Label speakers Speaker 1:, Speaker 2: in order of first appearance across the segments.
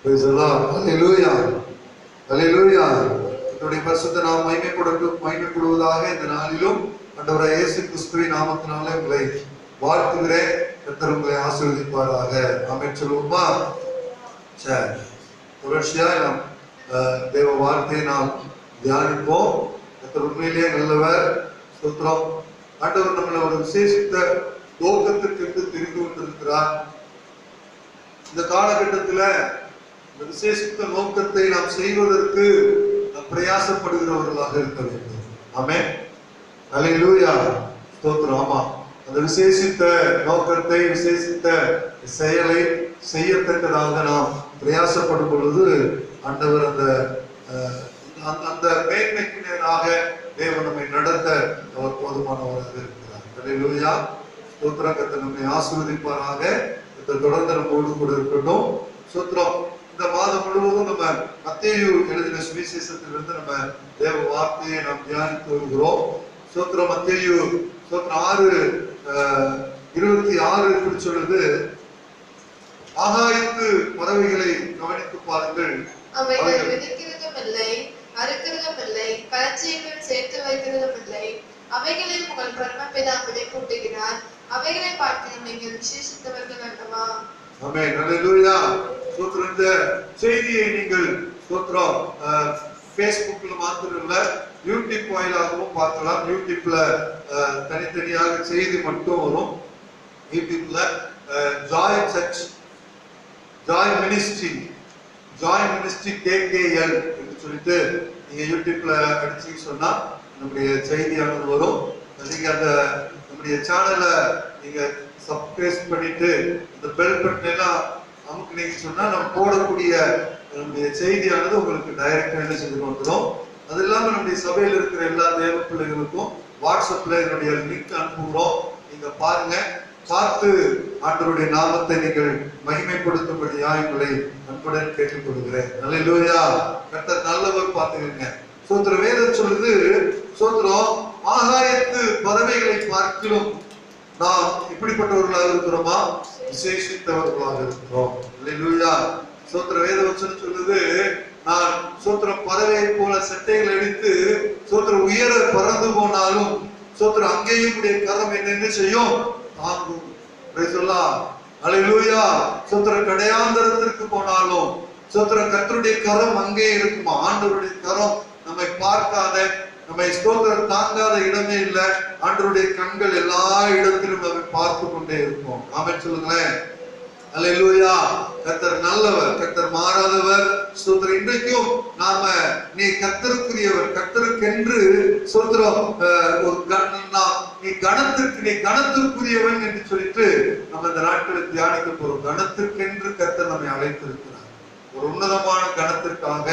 Speaker 1: Praise the Lord. Hallelujah. Hallelujah. என்னுடைய பரிசுத்த நாமம் மகிமைப்படுவதாக இந்த நாளிலும் ஆண்டவராகிய இயேசு கிறிஸ்துவின் நாமத்தினாலே உங்களை வாழ்த்துகிறேன். கர்த்தர் உங்களை ஆசீர்வதிப்பாராக. ஆமென் சொல்லுவோமா? சரி, தொடர்ச்சியா நாம் தேவ வார்த்தையை நாம் தியானிப்போம். கர்த்தர் உண்மையிலேயே நல்லவர். ஸ்தோத்திரம். ஆண்டவர் நம்மளை ஒரு விசேஷித்த நோக்கத்திற்கு தெரிந்து கொண்டிருக்கிறார். இந்த காலகட்டத்தில் இந்த விசேஷித்த நோக்கத்தை நாம் செய்வதற்கு நாம் பிரயாசப்படுகிறவர்களாக இருக்க வேண்டும். ஆமென். அல்லேலூயா. ஸ்தோத்திரம். ஆமா, அந்த விசேஷித்த நோக்கத்தை, விசேஷித்த செயலை செய்யத்தக்கதாக நாம் பிரயாசப்படும் பொழுது ஆண்டவர் அந்த மேன்மைக்கு நேராக தேவன் நம்மை நடத்த அவர் போதுமானவராக இருக்கிறார். அல்லேலூயா. ஸ்தோத்திரம். கர்த்தர் நம்மை ஆசீர்வதிப்பாராக. தொடர்ந்து நம்மோடு கூட இருக்கட்டும். ஸ்தோத்திரம். இந்த மாதம் முழுவதும் நம்ம மத்தேயு எழுதின சுவிசேஷத்திலிருந்து நம்ம தேவ வார்த்தையை நாம் தியானித்து வருகிறோம். ஸ்தோத்திரம். மத்தேயு 6:26 இப்படி சொல்லுது, ஆகாயத்து பறவைகளை கவனித்து பாருங்கள்,
Speaker 2: அவைகள் விதைக்கிறதும் இல்லை, அறுக்கிறதும் இல்லை, களஞ்சியங்கள் சேர்த்து வைக்கிறதும் இல்லை, அவைகளில் உங்கள் பரமபிதா விதைப்பூட்டுகிறார். அவைகளை பார்த்து நீங்கள் விசேஷித்தவர்கள் அல்லவா?
Speaker 1: ஆமென். அல்லேலூயா. ஸ்தோத்திரம். இந்த செய்தியை நீங்கள் ஸ்தோத்திரம் Facebookல மாத்திரம் இல்ல, யூடியூப் வாயிலாகவும் பார்க்கலாம். யூடியூப்ல தனித்தனியாக செய்தி மட்டும் வரும். யூடியூப்ல Joy Church, Joy Ministry KKL என்று சொல்லிட்டு நீங்க யூடியூப்ல அடிச்சு சொன்னா நம்முடைய செய்தியானது வரும். நீங்க அந்த நம்முடைய சேனலை நீங்க சப்ஸ்கிரைப் பண்ணிட்டு இந்த பெல் பட்டன் எல்லாம் அமுக்குனீங்க சொன்னா நம்ம போடக்கூடிய நம்முடைய செய்தியானது உங்களுக்கு டைரக்டா என்ன செஞ்சு வந்துடும். அது இல்லாம நம்முடைய சபையில் இருக்கிற எல்லா தேவ பிள்ளைகளுக்கும் வாட்ஸ்அப்ல என்னுடைய லிங்க் அனுப்புகிறோம். நீங்க பாருங்க, பார்த்து ஆண்டவருடைய நாமத்தை நீங்கள் மகிமைப்படுத்தும்படியா உங்களை அன்புடன் கேட்டுக்கொள்கிறேன். அல்லேலூயா. கர்த்தர் நல்லவர். பார்த்துக்கங்க. ஸ்தோத்திரம். வேதம் சொல்லுது, ஸ்தோத்திரம், ஆகாயத்து பறவைகளை பார்க்கிலும் நாம் இப்படிப்பட்டவர்களாக இருக்கிறோமா? விசேஷித்தவர்களாக இருக்கிறோம். அல்லேலூயா. ஸ்தோத்திரம். வேதவசனம் சொல்லுது, நான் ஸ்தோத்திரம் பறவையை போல சட்டைகளை அடித்து ஸ்தோத்திரம் உயர பறந்து போனாலும் ஸ்தோத்திரம் அங்கேயும் உடைய கரம் என்ன செய்யும்? தாங்கும். அல்லேலூயா. ஸ்தோத்திரம் கடையாந்தரத்திற்கு போனாலும் ஸ்தோத்திரம் கர்த்தருடைய கரம் அங்கே இருக்குமா? ஆண்டவருடைய கரம் நம்மை பார்க்காத, நம்மை ஸ்தோத்திரம் தாங்காத இடமே இல்லை. ஆண்டவருடைய கண்கள் எல்லா இடத்திலும் நம்மை பார்த்து கொண்டே இருக்கும். ஆமென் சொல்லுங்களேன். அல்லேலூயா. கர்த்தர் நல்லவர், கர்த்தர் மாறாதவர். ஸ்தோத்திரம். இன்றைக்கும் நாம நீ கர்த்தருக்குரியவர், கர்த்தருக்கென்று ஸ்தோத்திரம் நீ கணத்திற்குரியவன் என்று சொல்லிட்டு நம்ம இந்த நாட்களில் தியானிக்க போறோம். கணத்திற்கென்று கர்த்தர் நம்மை அழைத்திருக்கிறார். ஒரு உன்னதமான கணத்திற்காக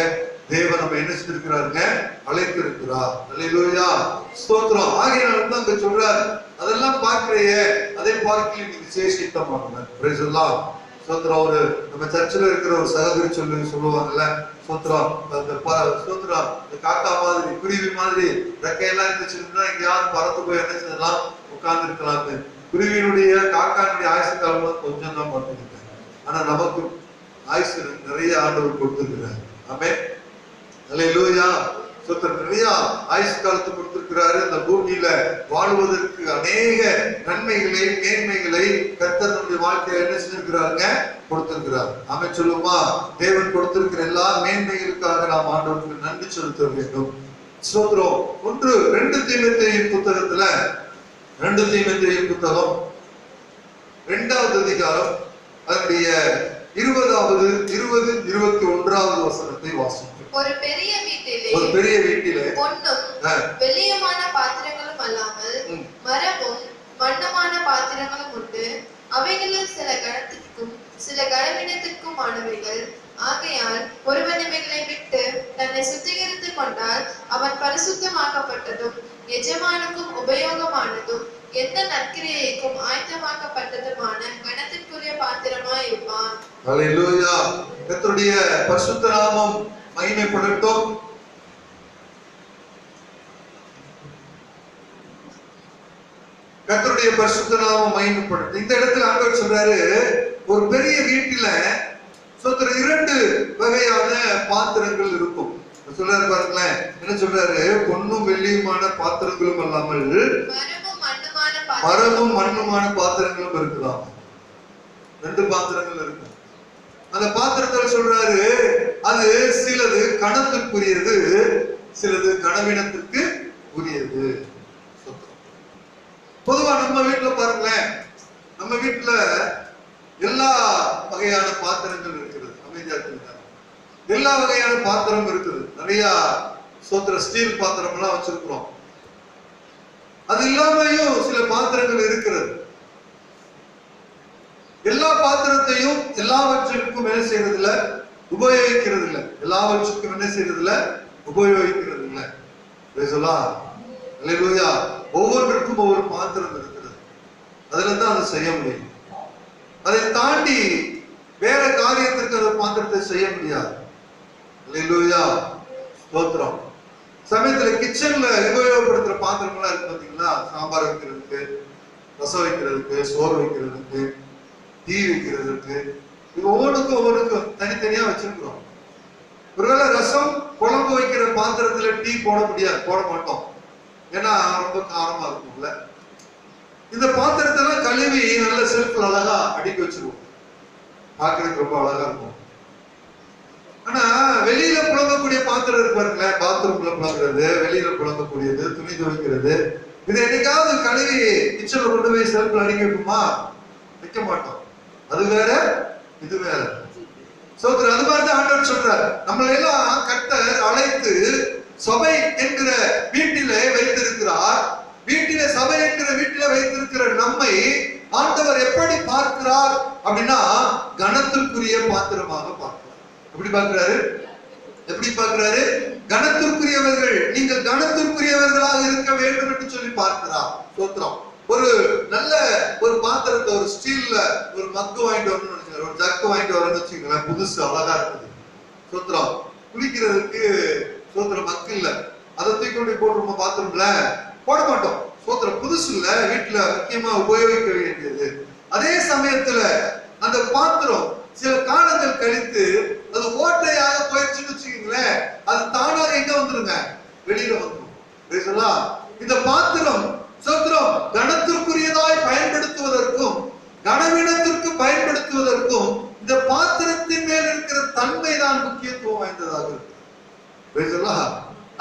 Speaker 1: தேவன் நம்ம என்ன செஞ்சிருக்கிறாருங்க? அழைத்திருக்கிறார். அல்லேலூயா. ஸ்தோத்திரம். ஆகையினால தான் அங்க சொல்றார், அதெல்லாம் பார்க்கிறையே, அதை பார்க்கல நீ விசேஷித்தமானவன். Praise the Lord. ஸ்தோத்திரம். ஒரு நம்ம சர்ச்சில் இருக்கிற ஒரு சகோதரி சொல்லுவாங்கல்ல, ஸ்தோத்திரம், ஸ்தோத்திரம், இந்த காக்கா மாதிரி குருவி மாதிரி ரெக்கையெல்லாம் இருந்துச்சுன்னா எங்கேயாவது பறந்து போய் என்ன செய்யலாம்? உட்கார்ந்து இருக்கலாம்னு. குருவியினுடைய காக்கானுடைய ஆயுசு காலம் கொஞ்சம் தான் பார்த்துருக்கேன். ஆனா நமக்கு ஆயுசு நிறைய ஆண்டவர் கொடுத்திருக்கிறார். ஆமென். அல்லேலூயா. ஸ்தோத்திரம். நிறைய ஆயுசு காலத்தை கொடுத்திருக்கிறாரு. இந்த பூமியில வாழ்வதற்கு அநேக நன்மைகளை, மேன்மைகளை கர்த்தர் நம்முடைய வாழ்க்கையில என்ன செஞ்சிருக்கிறாருங்க? கொடுத்திருக்கிறார். ஆமென் சொல்லுமா? தேவன் கொடுத்திருக்கிற எல்லா மேன்மைகளுக்காக நாம் ஆண்டவருக்கு நன்றி செலுத்த வேண்டும். ஸ்தோத்திரம். 2 தீமோத்தேயு புத்தகத்துல 2 தீமோத்தேயு புத்தகம் 2வது அதிகாரம் அதனுடைய 20-21 வசனத்தை வாசிப்போம்.
Speaker 2: ஒரு பெரிய வீட்டிலே பொன்னும் வெள்ளியுமான பாத்திரங்களும் அல்லாமல் மரமும் வண்ணமான பாத்திரங்களும் உண்டு. அவைகளில் சில கனத்திற்கும் சில கனவீனத்திற்கும் ஆனவைகள். ஆகையால் ஒருவன் இவைகளை விட்டு தன்னை சுத்திகரித்துக் கொண்டால் அவன் பரிசுத்தமாக்கப்பட்டதும் எஜமானுக்கும் உபயோகமானதும் எந்த நற்கிரியைக்கும் ஆயத்தமாக்கப்பட்டதுமான கனத்திற்குரிய பாத்திரமாய் இருப்பான்.
Speaker 1: அல்லேலூயா. கர்த்தருடைய பரிசுத்த நாமம் மகிமைப்படட்டும். கர்த்தருடைய பரிசுத்த நாமம் மகிமைப்படட்டும். இந்த இடத்துல ஆண்டவர் சொல்றாரு, ஒரு பெரிய வீட்டில சோத்திரம் 2 வகையான பாத்திரங்கள் இருக்கும். சொல்றாரு பாருங்களேன், என்ன சொல்றாரு? பொன்னும் வெள்ளியுமான பாத்திரங்களும் அல்லாமல் மரமும் மண்ணுமான பாத்திரங்களும் இருக்குதாம். 2 பாத்திரங்கள் இருக்கும். அந்த பாத்திரத்துல சொல்றாரு, அது சிலது கணத்திற்குரியது, சிலது கனவீனத்திற்கு உரியது. பொதுவா நம்ம வீட்டுல பாருங்களேன், நம்ம வீட்டுல எல்லா வகையான பாத்திரங்கள் இருக்கிறது. அமைதியா இருக்குங்க, எல்லா வகையான பாத்திரம் இருக்குது. நிறைய சோத்திர ஸ்டீல் பாத்திரம் எல்லாம் வச்சிருக்கிறோம். அது இல்லாமையும் சில பாத்திரங்கள் இருக்கிறது. எல்லா பாத்திரத்தையும் எல்லாவற்றிற்கும் என்ன செய்யறது இல்ல, உபயோகிக்கிறது இல்ல. எல்லாவற்றுக்கும் என்ன செய்யறது இல்ல, உபயோகிக்கிறது இல்ல. அல்லேலூயா. ஒவ்வொன்றுக்கும் ஒவ்வொரு பாத்திரம் இருக்கிறது. அதுல தான் அதை செய்ய முடியும். அதை தாண்டி வேற காரியத்திற்கு அந்த பாத்திரத்தை செய்ய முடியாது. அல்லேலூயா, ஸ்தோத்திரம். சமயத்துல கிச்சன்ல உபயோகப்படுத்துற பாத்திரம் எல்லாம் இருக்கு பாத்தீங்களா? சாம்பார் வைக்கிறதுக்கு, ரசம் வைக்கிறதுக்கு, சோறு வைக்கிறதுக்கு, டீ வைக்கிறதுக்கு, ஒவ்வொன்றுக்கும் தனித்தனியா வச்சிருக்கிறோம். ஒருவேளை ரசம் குழம்பு வைக்கிற பாத்திரத்துல டீ போட முடியாது, போட மாட்டோம். ஏன்னா ரொம்ப காரமா இருக்கும்ல. இந்த பாத்திரத்தெல்லாம் கழுவி நல்ல செல்ஃப்ல அழகா அடுக்கி வச்சிருவோம். பார்க்கறதுக்கு ரொம்ப அழகா இருக்கும். ஆனா வெளியில புழங்கக்கூடிய பாத்திரம் இருக்கு பாருங்களேன், பாத்ரூம்ல புழங்குறது, வெளியில புழங்கக்கூடியது, துணி துவைக்கிறது, இதை என்னைக்காவது கழுவி கிச்சன்ல கொண்டு போய் செல்ஃப்ல அடுக்கி வைக்குமா? வைக்க மாட்டோம். அது வேற, இது வேற. சோதரர், அது மாதிரிதான் ஆண்டவர் சொல்றார், நம்மளை எல்லாம் கர்த்தர் அழைத்து சபை என்கிற வீட்டிலே வைத்திருக்கிறார். வீட்டிலே, சபை என்கிற வீட்டிலே வைத்திருக்கிற நம்மை ஆண்டவர் எப்படி பார்க்கிறார் அப்படின்னா, கனத்திற்குரிய பாத்திரமாக பார்க்கிறார். எப்படி பார்க்கிறாரு? எப்படி பார்க்கிறாரு? கனத்திற்குரியவர்கள், நீங்கள் கனத்திற்குரியவர்களாக இருக்க வேண்டும் என்று சொல்லி பார்க்கிறார். சோத்திரம். ஒரு நல்ல ஒரு பாத்திரத்தை, ஒரு ஸ்டீல்ல ஒரு மக்கு வாங்கிட்டு வரணும்னு நினைச்சாரு, ஒரு ஜக்கு வாங்கிட்டு வரணும்னு வச்சுக்கோங்களேன், புதுசு அழகா இருக்குது. சோத்திரம். குளிக்கிறதுக்கு சோத்திரம் மக்கு இல்ல, அதை தூக்கி கொண்டு போட்டுருமா பாத்ரூம்ல? போட மாட்டோம். சோத்திரம். புதுசு இல்ல, வீட்டுல முக்கியமா உபயோகிக்க வேண்டியது. அதே சமயத்துல அந்த பாத்திரம் சில காலங்கள் கழித்து அது ஓட்டையாக போயிடுச்சுன்னு வச்சுக்கீங்களேன், அது தானாக எங்க வந்துருங்க, வெளியில வந்துடும். இந்த பாத்திரம் சோத்திரம் கனத்திற்குரியதாய் பயன்படுத்துவதற்கும் கனவீனத்திற்கு பயன்படுத்துவதற்கும் இந்த பாத்திரத்தின் மேல் இருக்கிற தன்மை தான் முக்கியத்துவம் வாய்ந்ததாக இருக்கு.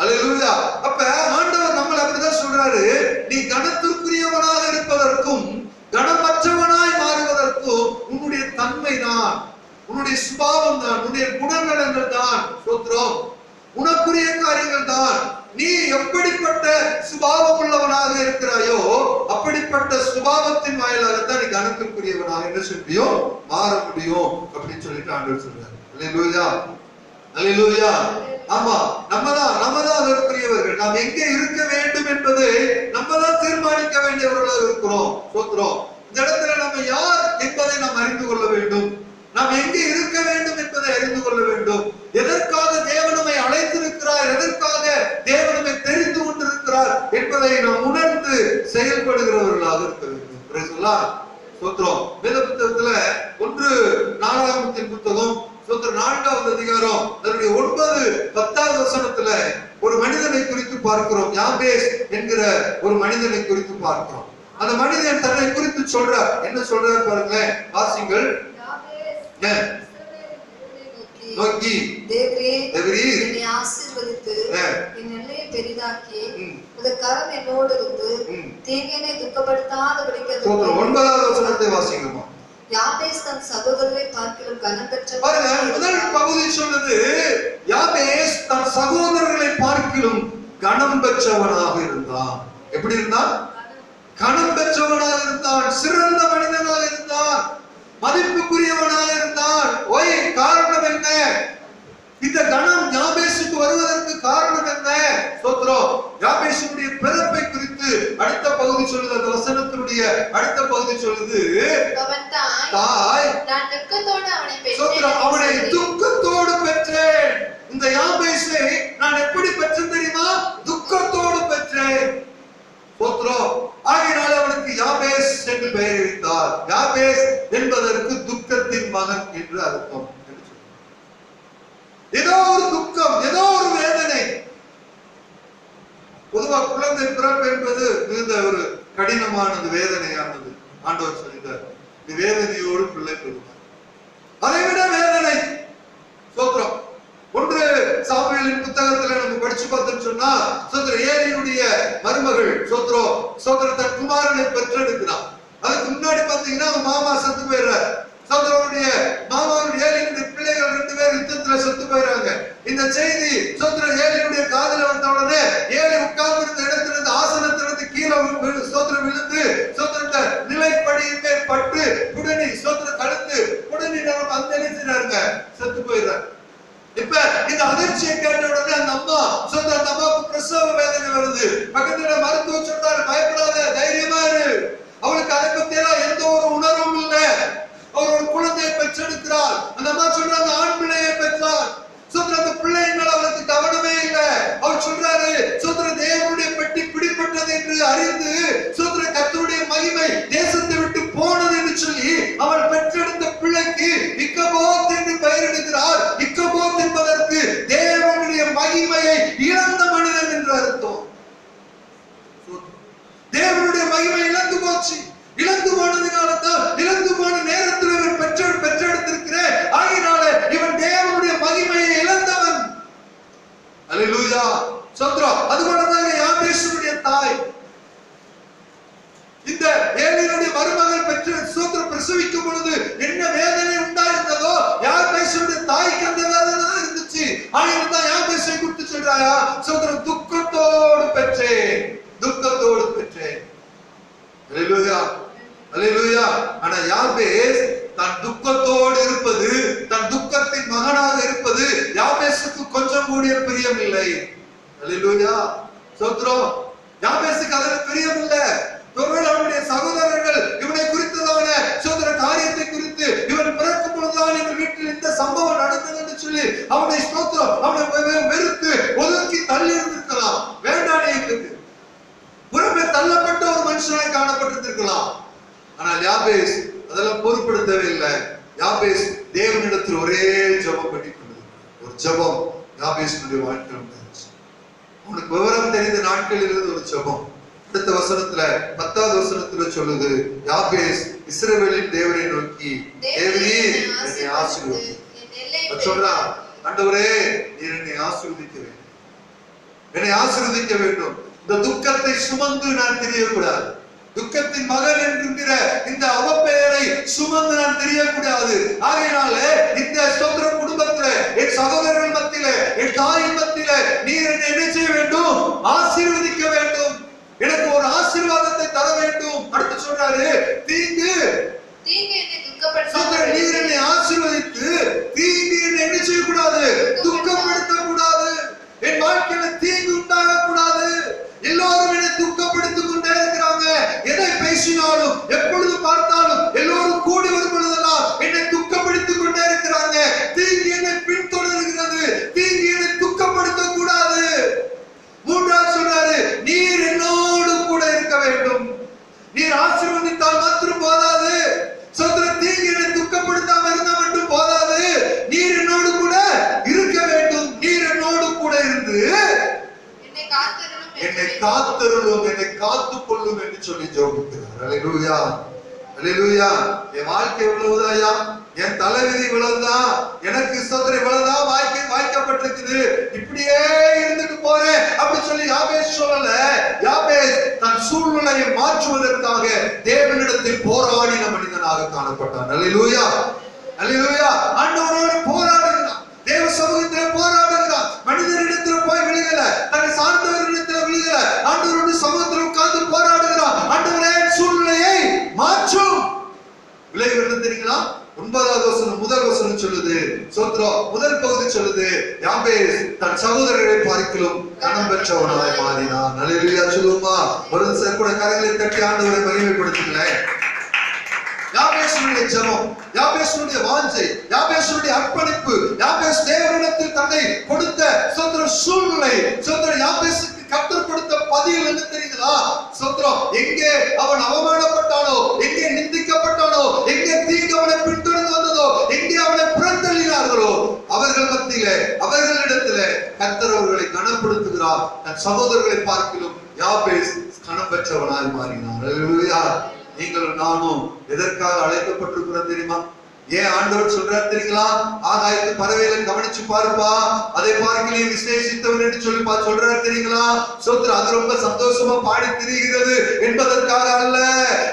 Speaker 1: அல்லேலூயா. அப்ப ஆண்டவர் நம்மளை அப்படிதான் சொல்றாரு, நீ கனத்திற்குரியவனாக இருப்பதற்கும் கனமற்றவனாய் மாறுவதற்கும் உன்னுடைய தன்மை தான், உன்னுடைய சுபாவம் தான், உன்னுடைய குணநலங்கள் தான், சோத்திரம், உனக்குரிய காரியங்கள் தான். நீ எப்படிப்பட்ட சுபாவம் உள்ளவனாக இருக்கிறாயோ அப்படிப்பட்ட சுபாவத்தின் வாயிலாகத்தான் நீ கனத்திற்குரியவனாக என்ன செய்ய முடியும், மாற முடியும் அப்படின்னு சொல்லிட்டு ஆண்டவர் சொல்றாரு. அல்லேலூயா, அல்லேலூயா. ஆமா, நம்ம தான் அதற்குரியவர்கள். நாம் எங்கே இருக்க வேண்டும் என்பதை நம்ம தான் தீர்மானிக்க வேண்டியவர்களாக இருக்கிறோம். சோத்திரம். இந்த இடத்துல நம்ம யார் என்பதை நாம் அறிந்து கொள்ள வேண்டும். நாம் எங்கே இருக்க வேண்டும் என்பதை அறிந்து கொள்ள வேண்டும். எதற்காக தேவன் நம்மை அழைத்திருக்கிறார், எதற்காக தேவன் நம்மை தெரிந்து கொண்டிருக்கிறார் என்பதை நாம் உணர்ந்து செயல்படுகிறவர்களாக இருக்க வேண்டும். சோத்திரம். வேத புத்தகத்துல 1 நாளாகமத்தின் புத்தகம் 4வது அதிகாரம் அதனுடைய 9-10வது வசனத்துல ஒரு மனிதனை குறித்து பார்க்கிறோம். யாபேஸ் என்கிற ஒரு மனிதனை குறித்து பார்க்கிறோம். அந்த மனிதன் தன்னை குறித்து சொல்றார். என்ன சொல்றார் பாருங்களேன், வாசிங்கள். நோக்கி தேவரீர் என்னை ஆசீர்வதித்து என் எல்லையை பெரிதாக்கி உமது கரம் என்னோடு இருந்து தீங்கினை துக்கப்படுத்தாதபடிக்கு. 9வது வசனத்தை வாசிங்கம்மா. யாபேஸ் தன் சகோதரரை பார்க்கிலும் கனம் பெற்றவன். பாருங்க, முதல் பகுதி சொல்லுது யாபேஸ் தன் சகோதரர்களை பார்க்கிலும் கனம் பெற்றவனாக இருந்தான். எப்படி இருந்தான்? கனம் பெற்றவனாக இருந்தான், சிறந்த மனிதனாக இருந்தான், மதிப்புக்குரியவனாக இருந்தான். ஒய், காரணம் என்ன? இந்த கணம் யாபேசுக்கு வருவதற்கு காரணம் என்ன? சோத்ரம். யாபேசுடைய பிறப்பை குறித்து அடுத்த பகுதி சொல்லுது. அந்த வசனத்தினுடைய அடுத்த பகுதி சொல்லுது, தாய் நான் துக்கத்தோடு அவனை பெற்றேன். அவனை துக்கத்தோடு பெற்றேன். இந்த யாபேசை நான் எப்படி பெற்றேன் தெரியுமா? துக்கத்தோடு பெற்றேன். சோத்ரம். ஆகையினால அவனுக்கு யாபேஸ் என்று பெயர் வைத்தார். யாபேஸ் என்பதற்கு துக்கத்தின் மகன் என்று அர்த்தம். குழந்தை பிறப்பு என்பது மிகுந்த ஒரு கடினமானது, வேதனையானது. ஆண்டவர் சொல்லிட்டார், நீ வேதனையோடு பிள்ளை பெறுவார். அதை விட வேதனை சோத்திரம். 1 சாமுவேலின் புத்தகத்துல நம்ம படிச்சு பார்த்தோம்னு சொன்னா, சோத்திரம் ஏலியுடைய மருமகள் சோத்திரம் தன் குமாரனை பெற்றெடுக்கிறான். அதுக்கு முன்னாடி பாத்தீங்கன்னா அவன் மாமா செத்து போயிடுறாரு. சோத்திரனுடைய மாமாவுடைய ஏலியுடைய பிள்ளைகள் 2 பேர் யுத்தத்துல செத்து போயிடுறாங்க. இந்த செய்தி சோத்திரம் ஏலியுடைய காதுல வந்த உடனே ஏலி உட்கார்ந்து இருந்த இடத்துல இருந்து ஆசனத்திலிருந்து கீழே சோத்திரம் விழுந்து சோத்திரத்தை நிலைப்படியின் மேல் பட்டு குடனி சோத்திரம் கழுத்து குடனி நம்ம அந்த நினைச்சாருங்க, செத்து போயிடுறாரு. இப்ப இந்த அதிர்ச்சியை கேட்ட உடனே அந்த அம்மா அந்த அம்மாவுக்கு பிரசவ வேதனை வருது. பக்கத்துல மருத்துவ சொல்றாரு, பயப்படாத, தைரியமா இரு. அவளுக்கு அதை பத்தி எல்லாம் எந்த ஒரு உணர்வும் இல்லை. அவர் ஒரு குழந்தையை பெற்றெடுக்கிறார். அந்த அம்மா சொல்றாங்க, ஆண் பிள்ளையை பெற்றார். அந்த பிள்ளையின் மேல அவருக்கு கவனமே இல்லை. அவர் சொல்றாரு, தேவனுடைய பெட்டி பிடிப்பட்டது என்று அறிந்து கர்த்தருடைய மகிமை தேசத்தை விட்டு போனது என்று சொல்லி அவர் பெற்றெடுத்த பிள்ளைக்கு இக்கபோத் என்று பெயரிடுகிறார். இக்கபோத் என்பதற்கு தேவனுடைய மகிமையை இழந்த மனிதன் என்று அர்த்தம். தேவனுடைய மகிமை இழந்து போச்சு. இழந்து போனதுனால்தான், இழந்து போன நேரத்தில் இவன் பெற்றெடுத்திருக்கிறேன். ஆகினால இவன் தேவனுடைய மகிமையை இழந்தவன். அல்லேலூயா, சோத்ரம். அதுபோலதான் யாபேசுடைய தாய் இந்த ஏலியினுடைய மருமகள் பெற்று சோத்ரம் பிரசவிக்கும் பொழுது என்ன வேதனை உண்டாயிருந்ததோ, யாபேசுடைய தாய்க்கு அந்த வேதனை தான் இருந்துச்சு. ஆகினால்தான் யாபேசை குறித்து சொல்றாயா, சோத்ரம் துக்கத்தோடு பெற்றேன், துக்கத்தோடு பெற்றேன். அல்லேலூயா, அல்லேலூயா. ஆனா யாபேஸ் தன் துக்கத்தோடு இருப்பது, தன் துக்கத்தின் மகனாக இருப்பது யாபேசுக்கு கொஞ்சம் கூடிய பிரியம் இல்லை. அல்லேலூயா, சோத்ரம். யாபேசுக்கு அதில் பிரியம் இல்லை. ஒருவேளை அவனுடைய சகோதரர்கள் இவனை குறித்ததான சோதர காரியத்தை குறித்து இவன் பிறக்கும் பொழுதுதான் எங்கள் வீட்டில் இந்த சம்பவம் நடந்தது என்று சொல்லி அவனை ஸ்தோத்திரம் அவனை வெறுத்து ஒதுக்கி தள்ளி இருந்திருக்கலாம். வேண்டானே, எங்களுக்கு புறமே தள்ளப்பட்ட ஒரு மனுஷனாய் காணப்பட்டிருக்கலாம். ஆனால் யாபேஸ் அதெல்லாம் பொருட்படுத்தவே இல்லை. யாபேஸ் தேவனிடத்தில் ஒரே ஜெபம் பண்ணி கொண்டது. ஒரு ஜெபம் யாபேசுடைய வாழ்க்கை உண்டாச்சு. அவனுக்கு விவரம் தெரிந்த நாட்களில் இருந்து ஒரு ஜெபம். அடுத்த வசனத்துல 10வது வசனத்துல சொல்லுது, யாபேஸ் இஸ்ரவேலின் தேவனை நோக்கி, தேவரீர் என்னை ஆசீர்வதி. சொல்றா, ஆண்டவரே நீர் என்னை ஆசீர்வதிக்க வேண்டும், என்னை ஆசீர்வதிக்க வேண்டும். இந்த துக்கத்தை சுமந்து நான் தெரியக்கூடாது. துக்கத்தின் மகன் என்கிற இந்த அவப்பெயரை சுமந்து நான் தெரியக்கூடாது. ஆகையினால இந்த ஸ்தோத்திர குடும்பத்துல, என் சகோதரர்கள் மத்தியில, என் தாயின் மத்தியில நீர் என்னை என்ன செய்ய வேண்டும்? ஆசீர்வதிக்க வேண்டும். எனக்கு ஒரு ஆசீர்வாதத்தை தர வேண்டும். அடுத்து சொல்றாரு, தீங்கு
Speaker 2: என்னை துக்கப்படுத்த,
Speaker 1: நீர் என்னை ஆசீர்வதித்து தீங்கு என்னை என்ன செய்யக்கூடாது? துக்கப்படுத்த கூடாது. என் வாழ்க்கையில தீங்கு உண்டாக கூடாது. எல்லோரும் என்னை துக்கப்படுத்திக் கொண்டே இருக்கிறாங்க. எதை பேசினாலும், எப்பொழுது பார்த்தாலும், எல்லோரும் கூடி வரும் பொழுதெல்லாம் என்னை துக்கப்படுத்திக் கொண்டே இருக்கிறாங்க. தீங்கு என்னை பின்தொடர்கிறது. தீங்கு என்னை துக்கப்படுத்த கூடாது. 3வது சொல்றாரு, நீர் என்னோடு கூட இருக்க வேண்டும். நீர் ஆசீர்வதித்தால் மாத்திரம் போதாது. சோதர தீங்கு என்னை துக்கப்படுத்தாம இருந்தா மட்டும் போதாது. நீர் என்னோடு கூட இருக்க வேண்டும். நீர் என்னோடு கூட இருந்து என்னை காத்தருளும், என்னை காத்துக் கொள்ளும் என்று சொல்லி ஜெபிக்கிறார். அல்லேலூயா, அல்லேலூயா. என் வாழ்க்கை இவ்வளவுதாயா, என் தலைவிதி இவ்வளவுதான், எனக்கு சோதனை இவ்வளவுதான் வாய்க்கப்பட்டிருக்குது, இப்படியே இருந்துட்டு போறேன் அப்படி சொல்லி யாபேஸ் சொல்லல. யாபேஸ் தன் சூழ்நிலையை மாற்றுவதற்காக தேவனிடத்தில் போராடின மனிதனாக காணப்பட்டான். அல்லேலூயா, அல்லேலூயா. ஆண்டவரோடு போராடுகிறான், தேவ சமூகத்தில் போராடுகிறான். மனிதனிடத்தில் போய் விழுகல, தன்னை சார்ந்தவர்களிடத்தில் விழுகல, ஆண்டவரோடு சமூகத்தில் உட்கார்ந்து போராடுகிறான். ஆண்டவரே சூழ்நிலையை மாற்றும். விளைவு என்ன தெரியுங்களா? 9வது வசனம் முதல் வசனம் சொல்லுது, சோத்ரம் முதல் பகுதி சொல்லுது, யாபேஸ் தன் சகோதரரை பார்க்கிலும் கனம் பெற்றவனாய் மாறினான். அல்லேலூயா சொல்லுமா? ஒரு கூட கரங்களை தட்டி ஆண்டவரை மகிமைப்படுத்துங்களேன். யாபேசுடைய ஜெபம், யாபேசுடைய வாஞ்சை, யாபேசுடைய அர்ப்பணிப்பு, யாபேஸ் தேவனிடத்தில் தன்னை கொடுத்த சோத்ர சூழ்நிலை, சோத்ர யாபேசுக்கு கர்த்தர் கொடுத்த பதில் என்ன தெரியுங்களா? சோத்ரம் எங்கே அவன் அவமானப்பட்டானோ, எங்கே நிந்திக்கப்பட்டானோ, எங்கே தீங்கு அவனை பின்தொடர்ந்து வந்ததோ, எங்கே அவனை புறந்தள்ளினார்களோ அவர்கள் மத்தியிலே, அவர்களிடத்திலே கர்த்தர் அவர்களை கனப்படுத்துகிறார். தன் சகோதரர்களை பார்க்கிலும் யாபேஸ் கனம் பெற்றவனாய் மாறினான். அல்லேலூயா. நீங்களும் நானும் எதற்காக அழைக்கப்பட்டிருக்கிறோம் தெரியுமா? ஏன் ஆண்டவர் சொல்றார் தெரியுங்களா? ஆகாயத்து பறவைகளை கவனிச்சு பாருப்பா, அதை பார்க்கலையே விசேஷித்தவன் என்று சொல்லி சொல்றாரு தெரியுங்களா? சோத்திரம். அது ரொம்ப சந்தோஷமா பாடி திரிகிறது என்பதற்காக அல்ல.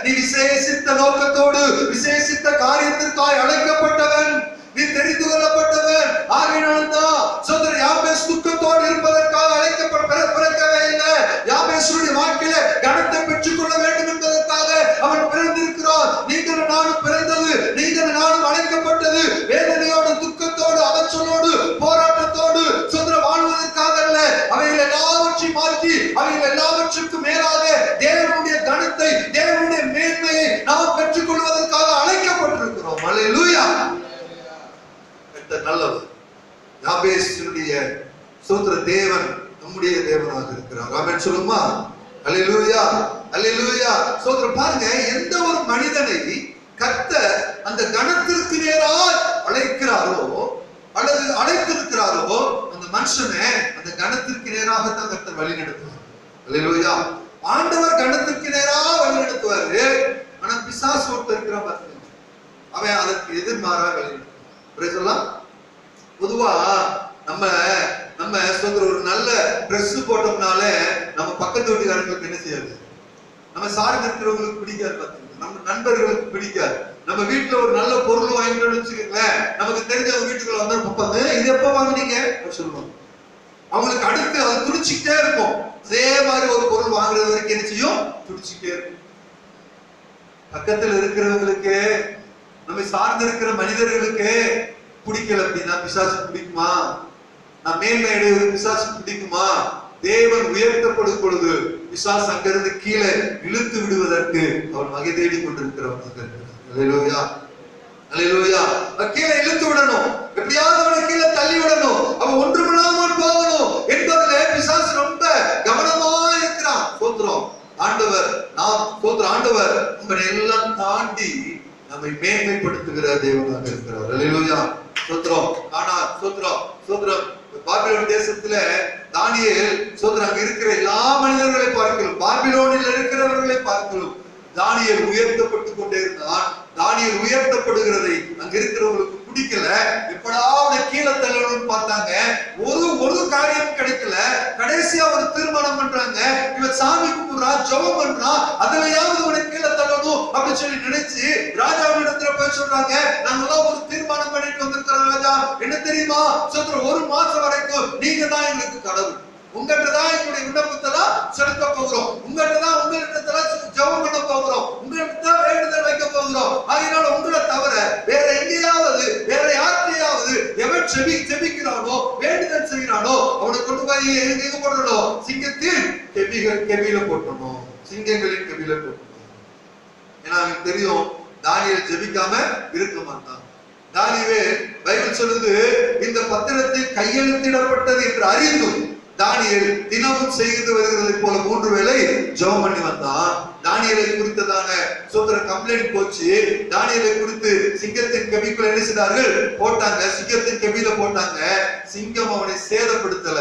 Speaker 1: நீ விசேஷித்த நோக்கத்தோடு விசேஷித்த காரியத்திற்காய் அழைக்கப்பட்டவன், நீ தெரிந்து கொள்ளப்பட்டவன். ஆகையினால்தான் சோதரர் யாபேஸ் துக்கத்தோடு இருப்பதற்காக பிறக்கவே இல்லை. யாபேசுடைய வாழ்க்கையில கனத்தை பெற்றுக் கொள்ள வேண்டும் என்பதற்காக அவன் பிறந்திருக்கிறான். நீங்கள் நானும் பிறந்தது, நீங்கள் நானும் அழைக்கப்பட்டது வேதனையோடு, துக்கத்தோடு, அவச்சலோடு, போராட்டத்தோடு சோதர வாழ்வதற்காக அல்ல. அவைகள் எல்லாவற்றையும் மாற்றி அவைகள் எல்லாவற்றுக்கும் மேலாக தேவனுடைய கனத்தை, தேவனுடைய மேன்மையை நாம் பெற்றுக் கொள்வதற்காக அழைக்கப்பட்டிருக்கிறோம். அல்லேலூயா. நல்லவர் யாபேசுடைய சோத்திர தேவன் நம்முடைய தேவனாக இருக்கிறார். ஆமென் சொல்லுமா? அல்லேலூயா, அல்லேலூயா. சோத்திரம். பாருங்க, எந்த ஒரு மனிதனை கர்த்தர் அந்த கணத்திற்கு நேராக அழைக்கிறாரோ அல்லது அழைத்திருக்கிறாரோ அந்த மனுஷனை அந்த கணத்திற்கு நேராகத்தான் கர்த்தர் வழி நடத்துவார். அல்லேலூயா. ஆண்டவர் கணத்திற்கு நேராக வழி நடத்துவாரு. ஆனா பிசாசு ஒருத்தர் இருக்கிறான் பாருங்க, அவன் அதற்கு எதிர்மாறாக வழி நடத்துவான். பொதுவா நம்ம சொல்ற ஒரு நல்ல ட்ரெஸ் போட்டோம்னாலே நம்ம பக்கத்து வீட்டுக்காரங்களுக்கு என்ன செய்யாது? நம்ம சார்ந்து இருக்கிறவங்களுக்கு பிடிக்காது. பாத்தீங்கன்னா நம்ம நண்பர்களுக்கு பிடிக்காது. நம்ம வீட்டுல ஒரு நல்ல பொருள் வாங்கிட்டு வச்சுக்கோங்களேன், நமக்கு தெரிஞ்சவங்க வீட்டுக்குள்ள வந்தா பார்ப்பாங்க, இது எப்ப வாங்கினீங்க சொல்லுவாங்க. அவங்களுக்கு அடுத்து அது துடிச்சுக்கிட்டே இருக்கும். அதே மாதிரி ஒரு பொருள் வாங்குறது வரைக்கும் என்ன செய்யும்? துடிச்சுக்கிட்டே இருக்கும். பக்கத்துல இருக்கிறவங்களுக்கு, நம்ம சார்ந்து இருக்கிற மனிதர்களுக்கு பிடிக்கல அப்படின்னா பிசாசு பிடிக்குமா? நான் மேன்மை அடைவது பிசாசு பிடிக்குமா? தேவன் உயர்த்தப்படும் பொழுது பிசாசு அங்கிருந்து கீழே இழுத்து விடுவதற்கு அவன் வகை தேடி கொண்டிருக்கிறவன். அல்லேலூயா, அல்லேலூயா. கீழே இழுத்து விடணும், எப்படியாவது அவனை கீழே தள்ளி விடணும், அவன் ஒன்றுமில்லாமல் போகணும் என்பதிலே பிசாசு ரொம்ப கவனமா இருக்கிறான். சோத்திரம். ஆண்டவர் ஆண்டவர் நம்மை எல்லாம் தாண்டி நம்மை மேன்மைப்படுத்துகிற தேவனாக இருக்கிறார். அல்லேலூயா. சோத்திரம். ஆனா சோத்திரம் பாபிலோன் தேசத்துல தானியேல் சோத்திரம் அங்க இருக்கிற எல்லா மனிதர்களை பார்க்கிறோம், பாபிலோனில் இருக்கிறவர்களை பார்க்கிறோம். தானியேல் உயர்த்தப்பட்டு கொண்டே இருந்தான். தானியேல் உயர்த்தப்படுகிறதை அங்க இருக்கிறவங்களுக்கு பிடிக்கல. எப்படா அவனை கீழே தள்ளணும்னு பார்த்தாங்க. ஒரு காரியம் கிடைக்கல. கடைசியா ஒரு தீர்மானம் பண்றாங்க, இவன் சாமி கும்பிடுறா, ஜெபம் பண்றான், அதுலயாவது அவனை கீழே தள்ளணும் அப்படின்னு சொல்லி நினைச்சு ராஜாவிடத்துல போய் சொல்றாங்க, நாங்கெல்லாம் ஒரு தீர்மானம் பண்ணிட்டு வந்திருக்கிறோம் ராஜா. என்ன தெரியுமா? ஒரு மாசம் வரைக்கும் நீங்க தான் எங்களுக்கு கடவுள், உங்கள்கிட்ட தான் எங்களுடைய விண்ணப்பத்தெல்லாம் செலுத்த போகிறோம், உங்கள்கிட்ட தான் ஜெபம் பண்ண போகிறோம், உங்கள்கிட்ட தான் வேண்டுதல் வைக்க போகிறோம். அதனால உங்களை தவிர வேற எங்கேயாவது வேற யார்கிட்டையாவது எவன் செபிக்கிறானோ வேண்டுதல் செய்கிறானோ அவனை கொண்டு போய் எங்க போடணும்? சிங்கத்தின் கெபியில போட்டணும், சிங்கங்களின் கெபியில போட்டணும். ஏன்னா அவனுக்கு தெரியும் தானியேல் ஜெபிக்காம இருக்க மாட்டான். தானியேல் பைபிள் சொல்லுது, இந்த பத்திரத்தில் கையெழுத்திடப்பட்டது என்று அறிந்தும் தானியேல் தினமும் செய்து வருகிறதை போல 3 வேளை ஜெபம் பண்ணி வந்தான். தானியேலை குறித்ததான கம்ப்ளைண்ட் போச்சு. தானியேலை குறித்து சிங்கத்தின் கெபிக்குள்ள என்ன செய்தார்கள்? போட்டாங்க, சிங்கத்தின் கெபியில போட்டாங்க. சிங்கம் அவனை சேதப்படுத்தல.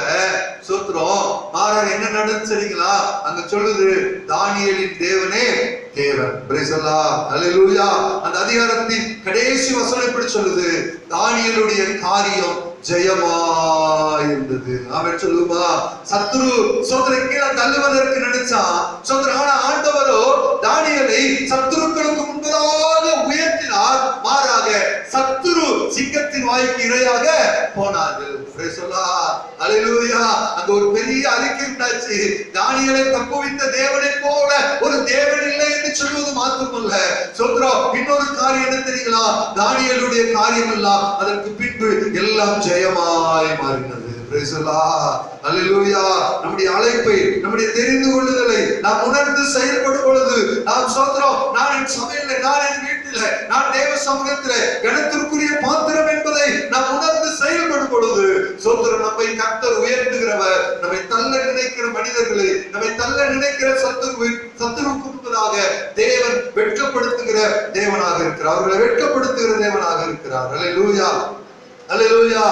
Speaker 1: சோத்திரம். மாறாக என்ன நடந்துச்சு சரிங்களா? அங்க சொல்லுது, தானியேலின் தேவனே தேவன். பிரைஸ் அல்லாஹ், அல்லேலூயா. அந்த அதிகாரத்தின் கடைசி வசனம் இப்படி சொல்லுது, தானியேலுடைய காரியம் ஜெயமா இருந்தது. அவன் சொல்லுமா, சத்துரு சோதரை கீழே தள்ளுவதற்கு நினைச்சான். ஆனா ஆண்டவரோ தானியேலை சத்துருக்களுக்கு முன்பதாக உயர்த்தினார். மாறாக சத்துரு சிங்கத்தின் வாய்க்கு இரையாக போனார்கள். அல்லேலூயா. அங்க ஒரு பெரிய அறிக்கை உண்டாச்சு. தானியேலை தப்புவித்த தேவனை போல ஒரு தேவன் இல்லை என்று சொல்வது மாத்திரமல்ல, சொல்றோம் இன்னொரு காரியம் என்ன தெரியுங்களா? தானியேலுடைய காரியம் எல்லாம் அதற்கு பின்பு எல்லாம் ஜெயமாய் மாறினது. அல்லேலூயா. நம்முடைய அழைப்பை, நம்முடைய தெரிந்து கொள்ளுதலை நாம் உணர்ந்து செயல்படும் பொழுது நாம் சோத்திரம், நான் என் சபையில, நான் என் வீட்டில, நான் தேவ சமூகத்தில கனத்திற்குரிய பாத்திரம் என்பதை நாம் உணர்ந்து செயல்படும் பொழுது சோத்திரம் நம்மை கர்த்தர் உயர்த்துகிறவர். நம்மை தள்ள நினைக்கிற மனிதர்களை, நம்மை தள்ள நினைக்கிற சத்துருவுக்கு முன்பதாக தேவன் வெட்கப்படுத்துகிற தேவனாக இருக்கிறார். அவர்களை வெட்கப்படுத்துகிற தேவனாக இருக்கிறார். அல்லேலூயா. அல்லேலூயா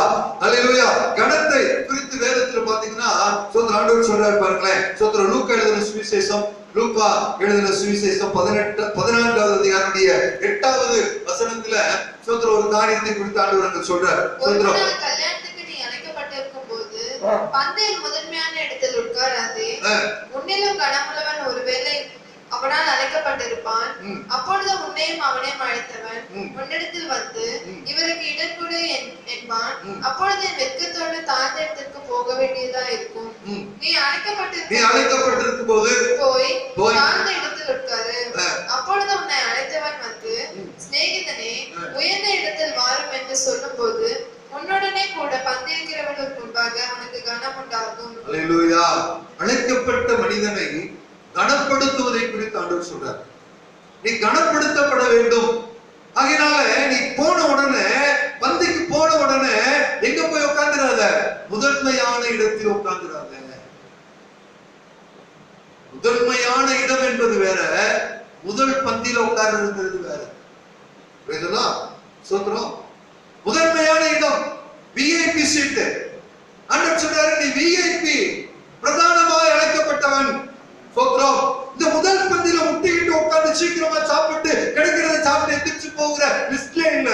Speaker 1: அல்லேலூயா. கணத்தை குறித்து வேதத்துல பாத்தீங்கன்னா சோதர ஆண்டவர் சொல்றாரு பாருங்களேன். சோதர லூக்கா எழுதின சுவிசேஷம், லூக்கா எழுதின சுவிசேஷம் 14வது அதிகாரத்துடைய 8வது வசனத்துல சோதர ஒரு காரியத்தை குறித்து ஆண்டவர் சொல்றார். சோதர
Speaker 2: கல்யாணத்துக்கு நீ அழைக்கப்பட்டிருக்கும் போது பந்தையில் முதன்மையான இடத்தில் உட்காராதே, உன்னிலும் கனமுள்ளவன் ஒருவேளை அவனால் அழைக்கப்பட்டிருப்பான். அப்பொழுது உன்னையும் அவனையும் அழைத்தவன் உன்னிடத்தில் வந்து இவருக்கு இடர்கொடு என்பான். அப்பொழுது என் வெட்கத்தோடு தாழ்ந்த இடத்திற்கு போக வேண்டியதா இருக்கும். நீ அழைக்கப்பட்டிருக்கும் போது போய் தாழ்ந்த இடத்தில் உட்காரு. அப்பொழுது உன்னை அழைத்தவன் வந்து சிநேகிதனே உயர்ந்த இடத்தில் வாரும் என்று சொல்லும் போது உன்னுடனே கூட பந்திருக்கிறவர்களுக்கு முன்பாக உனக்கு கனம் உண்டாகும்.
Speaker 1: அல்லேலூயா. அழைக்கப்பட்ட மனிதனை கனப்படுத்துவதை குறித்து ஆண்டவர் சொல்றார். நீ கனப்படுத்தப்பட வேண்டும். ஆகையினால நீ போன உடனே, பந்திக்கு போன உடனே எங்க போய் உட்கார்ந்துடாத, முதன்மையான இடத்தில் உட்கார்ந்துடாத. முதன்மையான இடம் என்பது வேற, முதல் பந்தியில உட்கார்ந்து வேற. சோத்திரம். முதன்மையான இடம் விஐபி சீட். ஆண்டவர் சொல்றாரு நீ விஐபி, பிரதானமாக அழைக்கப்பட்டவன். சோத்திரம். இந்த முதல் பந்தியில முட்டிக்கிட்டு உட்கார்ந்து சீக்கிரமா சாப்பிட்டு கிடைக்கிறத சாப்பிட்டு எந்திரிச்சு போகிற லிஸ்ட்ல இல்ல,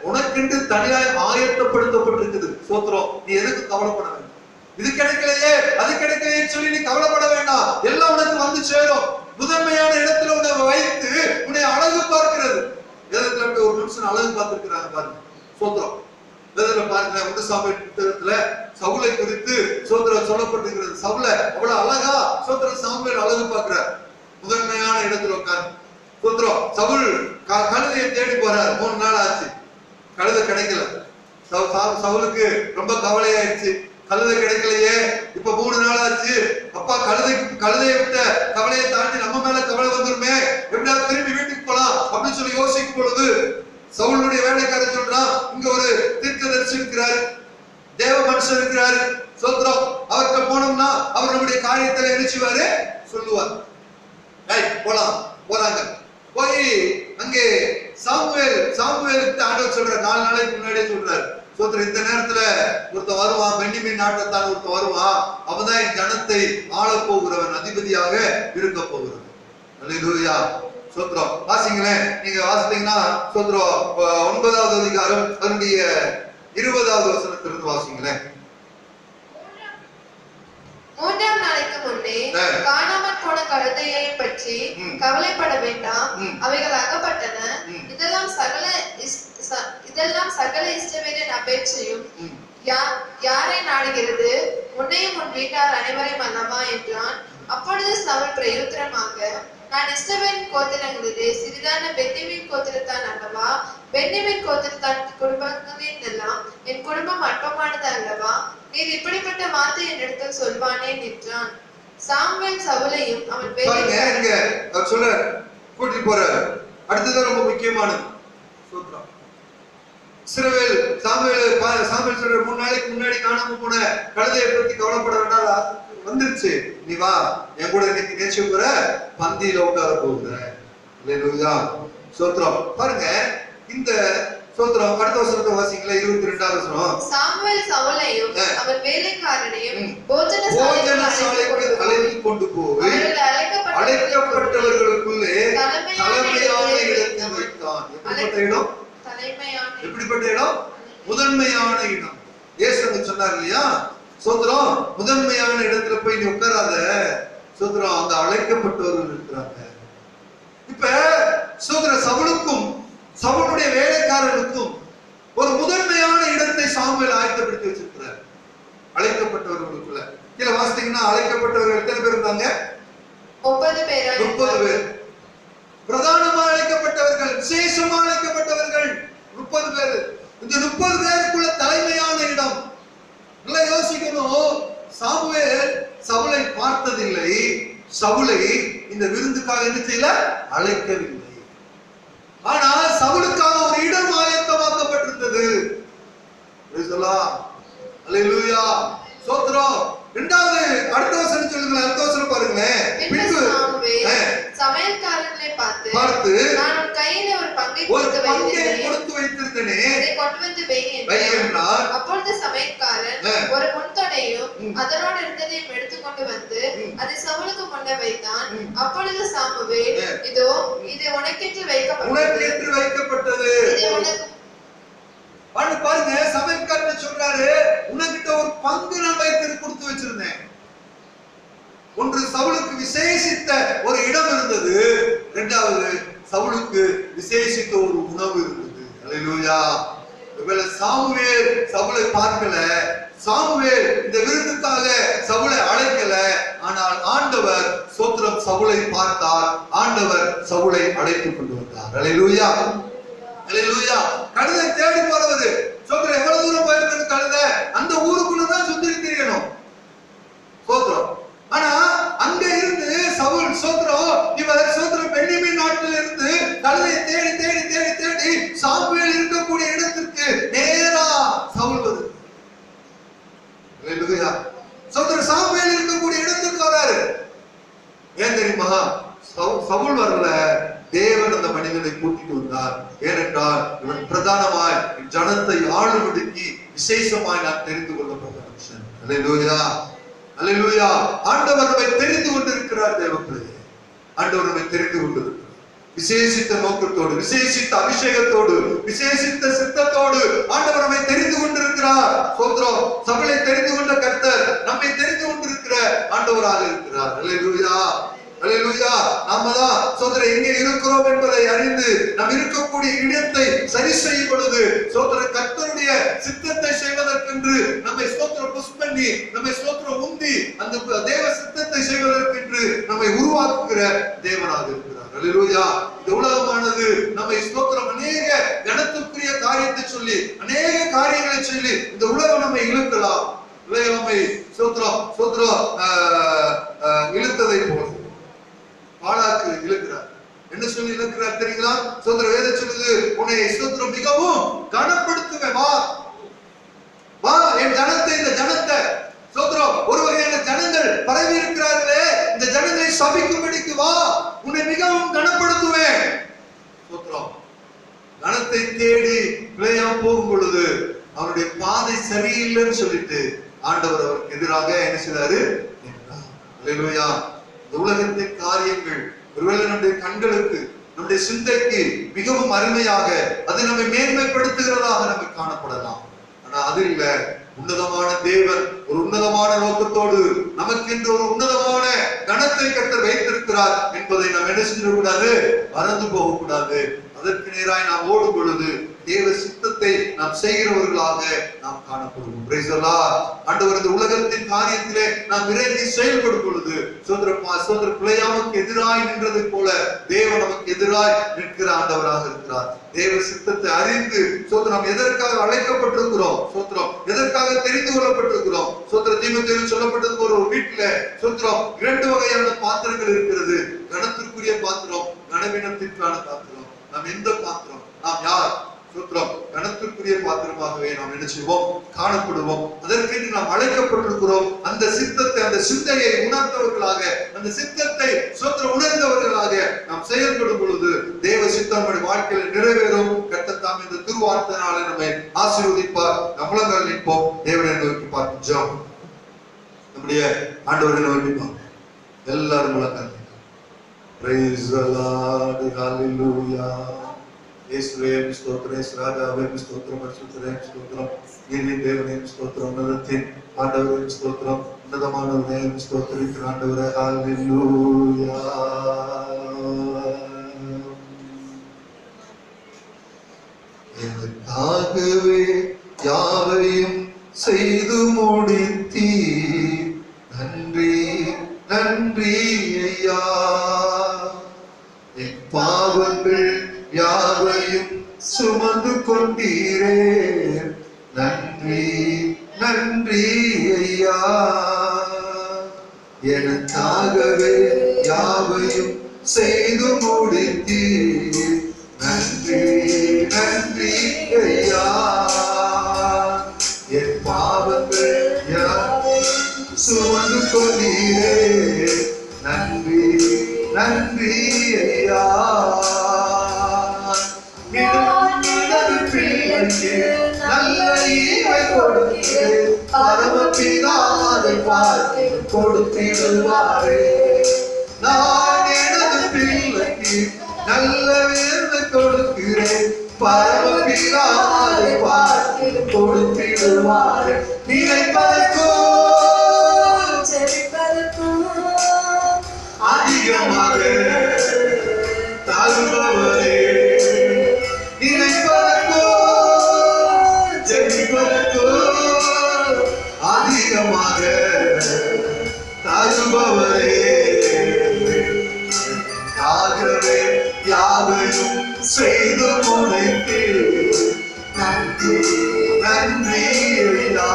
Speaker 1: உனக்கென்று தனியாய் ஆயத்தப்படுத்தப்பட்டிருக்குது. சோத்திரம். நீ எதுக்கு கவலைப்பட வேண்டாம். இது கிடைக்கலையே அது கிடைக்கலையே சொல்லி நீ கவலைப்பட வேண்டாம். எல்லாம் உனக்கு வந்து சேரும். முதன்மையான இடத்துல உன்னை வைத்து உன்னை அழகு பார்க்கிறது. வேதத்துல ஒரு மனுஷன் அழகு பார்த்திருக்கிறாங்க பாருங்க. சோத்திரம். வேதத்துல பாருங்க, ஒன்று சாமுவேல் புத்தகத்துல சவுலை குறித்து சோத்திரம் சொல்லப்பட்டிருக்கிறது. சவுல அவ்வளவு அழகா சோத்திரம் சாமுவேல் அழகு பார்க்கிறார். முதன்மையான இடத்துல உட்கார்ந்து சோத்திரம். சவுல் கழுதையை தேடி போறார். 3 நாள் ஆச்சு, கழுதை கிடைக்கல. சவுலுக்கு ரொம்ப கவலையாயிடுச்சு. கழுதை கிடைக்கலையே, இப்ப 3 நாள் ஆச்சு. அப்பா கழுதையை விட்ட கவலையை தாண்டி நம்ம மேல கவலை வந்துருமே, எப்படியாவது திரும்பி வீட்டுக்கு போலாம் அப்படின்னு சொல்லி யோசிக்கும் பொழுது சவுலுடைய வேலைக்காரர் சொல்றான், இங்க ஒரு தீர்க்கதரிசி இருக்கிறாரு, தேவ மனுஷன் இருக்கிறாரு. சோத்திரம். அவர்கிட்ட போனோம்னா அவர் நம்முடைய காரியத்துல நினைச்சுவாரு, சொல்லுவார். போலாம். போறாங்க. போய் அங்கே சாமுவேலுக்கு ஆண்டவர் சொல்றாரு, 4 நாளைக்கு முன்னாடியே சொல்றாரு. சோத்திரம். இந்த நேரத்துல ஒருத்தன் வருவான், பென்யமீன் நாட்டத்தான் ஒருத்தன் வருவான். அவன்தான் என் ஜனத்தை ஆள போகிறவன், அதிபதியாக இருக்க போகிறவன். அல்லேலூயா. சோத்திரம். வாசிங்களேன். நீங்க வாசித்தீங்கன்னா சோத்திரம் 9வது அதிகாரம் அதனுடைய 20வது வசனத்திலிருந்து வாசிங்களேன்.
Speaker 2: 3ஆம் நாளைக்கு முன்னே காணாமற் போன கழுதையை பற்றி கவலைப்பட வேண்டாம், அவைகள் அகப்பட்டன. இதெல்லாம் சகல இஷ்டவேரின் அபேட்சையும் யாரை நாடுகிறது, உன்னையும் உன் வீட்டார் அனைவரையும் அல்லவா என்றான். அப்பொழுது சவுல் பிரயுத்தரமாக, நான் இஸ்ரவேலின் கோத்திரங்களிலே சிறிதான பென்யமீன் கோத்திரத்தான் அல்லவா, பென்யமீன் கோத்திரத்தான் குடும்பங்களின் எல்லாம் என் குடும்பம் அற்பமானது அல்லவா, நீர் இப்படிப்பட்ட வார்த்தை என்னிடத்தில் சொல்வானேன் என்றான். சாமுவேல் சவுலையும் அவன்
Speaker 1: பேர் சொல்ற கூட்டி போற. அடுத்தது ரொம்ப முக்கியமானது. சாமுவேல் சொல்ற 3 நாளைக்கு முன்னாடி காணாம போன கழுதையை பத்தி கவலைப்பட வேண்டாம், வந்துருச்சு, நீ வா என் கூட இன்னைக்கு நேர்ச்சி போற, பந்தியில உட்கார போகுற. அல்லேலூயா. சோத்திரம். பாருங்க இந்த சோத்திரம். அடுத்த வசனத்தை வாசிங்களா, 22வது வசனம்.
Speaker 2: சாமுவேல் சவுலையும் அவன் வேலைக்காரனையும் போஜன
Speaker 1: சாலைக்கு அழைத்து கொண்டு போய் அழைக்கப்பட்டவர்களுக்குள்ளே தலைமையான இடத்தில் வைத்தான். எப்படிப்பட்ட இடம்? எப்படிப்பட்ட இடம்? முதன்மையான இடம். இயேசு சொன்னார் இல்லையா, சோத்திரம், முதன்மையான இடத்துல போய் நீ உட்காராத. சோத்திரம். அங்க அழைக்கப்பட்டவர்கள் இருக்கிறாங்க. இப்ப சோத்திரம் சவுலுக்கும் சவுலுடைய வேலைக்காரனுக்கும் ஒரு முதன்மையான இடத்தை சாமுவேல் ஆயத்தப்படுத்தி வச்சிருக்கிறார். அழைக்கப்பட்டவர்களுக்குள்ள கீழே வாசித்தீங்கன்னா அழைக்கப்பட்டவர்கள் எத்தனை பேர் இருந்தாங்க? 30 பேர். பிரதானமா அழைக்கப்பட்டவர்கள், விசேஷமா அழைக்கப்பட்டவர்கள் 30 பேர். இந்த 30 பேருக்குள்ள தலைமையான இடம். நல்லா யோசிக்கணும். சாமுவேல் சவுலை பார்த்ததில்லை, சவுலை இந்த விருந்துக்காக என்ன செய்யல, அழைக்கவில்லை. ஆனால் சவுலுக்காக ஒரு இடம் ஆயத்தமாக்கப்பட்டிருந்தது. அல்லேலூயா. சோத்திரம். இரண்டாவது அடுத்த வசனம் சொல்லுங்க. அடுத்த வசனம் பாருங்களேன்.
Speaker 2: சமையல்காரனை பார்த்து
Speaker 1: நான்
Speaker 2: உன் கையில ஒரு பங்கை கொடுத்து
Speaker 1: வைத்திருந்தேனே,
Speaker 2: கொண்டு வந்து வை
Speaker 1: என்றார்.
Speaker 2: அப்பொழுது சமையற்காரன் ஒரு முன்தொடையும் அதனோடு இருந்ததையும் எடுத்துக்கொண்டு வந்து அதை சவுலுக்கு முன்ன வைத்தான். அப்பொழுது சாமுவேல், இதோ இது உனக்கென்று வைக்கப்பட்டது, இது உனக்கு
Speaker 1: பாருங்க. சமையற்காரன் சொல்றாரு, உனக்கிட்ட ஒரு பங்கு நான் வைத்து கொடுத்து வச்சிருந்தேன். ஒன்று, சவுலுக்கு விசேஷித்த ஒரு இடம் இருந்தது. இரண்டாவது, சவுலுக்கு விசேஷித்த ஒரு உணவு இருந்தது. அல்லேலூயா. ஒருவேளை சாமுவேல் சவுலை பார்க்கல, சாமுவேல் இந்த விருந்துக்காக சவுலை அழைக்கல, ஆனால் ஆண்டவர் ஸ்தோத்திரம் சவுலை பார்த்தார், ஆண்டவர் சவுலை அழைத்துக் கொண்டு வந்தார். அல்லேலூயா, அல்லேலூயா. கழுதை தேடி போறவரு ஸ்தோத்திரம் எவ்வளவு தூரம் போயிருக்கிறது கழுதை? அந்த ஊருக்குள்ளதான் சுத்தி திரியணும். ஸ்தோத்திரம். ஆனா அங்க இருந்து சவுல் ஸ்தோத்திரம், இவர் ஸ்தோத்திரம் பென்யமீன் நாட்டில் இருந்து கழுதையை தேடி தேடி தேடி தேடி சாமுவேல் இருக்கக்கூடிய இடத்திற்கு நேரா சவுல் வருது. அல்லேலூயா. ஸ்தோத்திரம். சாமுவேல் இருக்கக்கூடிய இடத்துக்கு வராரு. ஏன் தெரியுமா? சவுல் வரல, தேவன் அந்த மனிதனை கூட்டிட்டு வந்தார். ஏனென்றால் இவன் பிரதானமாய் ஜனத்தை ஆளும்படிக்கு விசேஷமாய் நான் தெரிந்து கொள்ளப்பட்ட மனுஷன். அல்லேலூயா, அல்லேலூயா. ஆண்டவர் நம்மை தெரிந்து கொண்டிருக்கிறார். தேவப்பிள்ளையே, ஆண்டவர் நம்மை தெரிந்து கொண்டிருக்கிறார். விசேஷித்த நோக்கத்தோடு, விசேஷித்த அபிஷேகத்தோடு, விசேஷித்த சித்தத்தோடு ஆண்டவர் நம்மை தெரிந்து கொண்டிருக்கிறார். ஸ்தோத்திரம். சபையை தெரிந்து கொண்ட கர்த்தர் நம்மை தெரிந்து கொண்டிருக்கிற ஆண்டவராக இருக்கிறார். அல்லேலூயா, அல்லேலூயா. நாம தான் ஸ்தோத்திரம் எங்கே இருக்கிறோம் என்பதை அறிந்து நாம் இருக்கக்கூடிய இடத்தை சரி செய்யும் பொழுது ஸ்தோத்திரம் கர்த்தருடைய சித்தத்தை செய்வதற்கென்று நம்மை ஸ்தோத்திரம் புஷ் பண்ணி, நம்மை ஸ்தோத்திரம் உந்தி அந்த தேவ சித்தத்தை செய்வதற்கென்று நம்மை உருவாக்குகிற தேவனாக இருக்கிறார். அல்லேலூயா. இந்த உலகமானது நம்மை ஸ்தோத்திரம் அநேக கனத்துக்குரிய காரியத்தை சொல்லி, அநேக காரியங்களை சொல்லி இந்த உலகம் நம்மை இழுக்கலாம். உலகம் நம்மை ஸ்தோத்திரம் ஸ்தோத்திரம் இழுத்ததை போல பாழாக்கு இழுக்கிறார். என்ன சொல்லி இழுக்கிறார் தெரியுங்களா? ஸ்தோத்திரம் வேதம் சொல்லுது, உன்னை ஸ்தோத்திரம் மிகவும் கனப்படுத்துவேன், வா வா என் ஜனத்தை, இந்த ஜனத்தை ஸ்தோத்திரம் ஒரு வகையான ஜனங்கள் பரவி இருக்கிறார்களே, இந்த ஜனங்களை சபிக்கும்படிக்கு வா, உன்னை மிகவும் கனப்படுத்துவேன். ஸ்தோத்திரம். கனத்தை தேடி பிழையாம போகும் பொழுது அவருடைய பாதை சரியில்லைன்னு சொல்லிட்டு ஆண்டவர் அவருக்கு எதிராக என்ன செய்தாரு? அல்லேலூயா. இந்த உலகத்தின் காரியங்கள் ஒருவேளை நம்முடைய கண்களுக்கு, நம்முடைய சிந்தைக்கு மிகவும் அருமையாக, அது நம்மை மேன்மைப்படுத்துகிறதாக நமக்கு காணப்படலாம். ஆனா அது இல்ல. உன்னதமான தேவன் ஒரு உன்னதமான நோக்கத்தோடு நமக்கென்று ஒரு உன்னதமான கனத்தை கர்த்தர் வைத்திருக்கிறார் என்பதை நாம் என்ன செஞ்சிடக்கூடாது? மறந்து போகக்கூடாது. அதற்கு நேராய் நாம் ஓடும் பொழுது தேவ சித்தத்தை நாம் செய்கிறவர்களாக நாம் காணப்படுவோம். Praise the Lord. ஆண்டவர் இந்த உலகத்தின் காரியத்திலே நாம் இறங்கி செயல்படும் பொழுது சோதர பிழையாமுக்கு எதிராய் நின்றதை போல தேவன் நமக்கு எதிராய் நிற்கிற ஆண்டவராக இருக்கிறார். தேவ சித்தத்தை அறிந்து சோதர நாம் எதற்காக அழைக்கப்பட்டிருக்கிறோம், சோத்திரம் எதற்காக தெரிந்து கொள்ளப்பட்டிருக்கிறோம். சோத்திர தீமோத்தேயுவில் சொல்லப்பட்டது ஒரு வீட்டுல சோத்திரம் 2 வகையான பாத்திரங்கள் இருக்கிறது. கனத்திற்குரிய பாத்திரம், கனவீனத்திற்கான பாத்திரம். நாம் எந்த பாத்திரம்? நாம் யார்? சோத்திரம் கனத்திற்குரிய பாத்திரமாகவே நாம் என்ன செய்வோம்? காணப்படுவோம். அதற்கு நாம் அழைக்கப்பட்டிருக்கிறோம். அந்த சித்தத்தை, அந்த சிந்தையை உணர்ந்தவர்களாக, அந்த சித்தத்தை சோத்திரம் உணர்ந்தவர்களாக நாம் செயல்படும் பொழுது தேவ சித்தம் நம்முடைய வாழ்க்கையில் நிறைவேறும். கர்த்தர் தாம் இந்த திருவார்த்தையினாலே நம்மை ஆசீர்வதிப்பார். நம்மளங்கள் நிற்போம். தேவனை நோக்கி பார்ப்போம். நம்முடைய ஆண்டவரை நோக்கி பார்ப்போம். எல்லாரும் முழங்கால். Praise the Lord, hallelujah. இயேசுவே ஸ்தோத்திரம், ராஜாவே ஸ்தோத்திரம், பரிசுத்தரே ஸ்தோத்திரம், நீதியின் தேவனே ஸ்தோத்திரம், உன்னதத்தின் ஆண்டவரே ஸ்தோத்திரம், உன்னதமானவரே ஸ்தோத்திரிக்கிற ஆண்டவரே, ஹalleluya. எனக்காகவே யாவையும் செய்து முடித்தீர், நன்றி நன்றி ஐயா. என் பாவங்கள் யாவையும் சுமந்து கொண்டீரே, நன்றி நன்றி ஐயா. எனக்காகவே யாவையும் செய்து முடித்தீர், நன்றி நன்றி ஐயா. என் பாவங்கள் யாவையும் சுமந்து கொண்டீரே, நன்றி நன்றி ஐயா. பிள்ளை எனக்கு நல்ல ஈவை கொடுக்கிறேன். பரமபிதா அதை பார்த்து கொடுத்திடுவாரே. நான் எனது பிள்ளைக்கு நல்ல விருந்து கொடுக்கிறேன். பரமபிதா அதை பார்த்து கொடுத்திடுவாரே. நினைப்பதற்கும் அதிகமாக தருபவரே. நினைப்பதற்கும் ஜெபிப்பதற்கும் அதிகமாக தருபவரே. ஆகவே யாவையும் செய்து முடித்து நன்றி நன்றி ஐயா.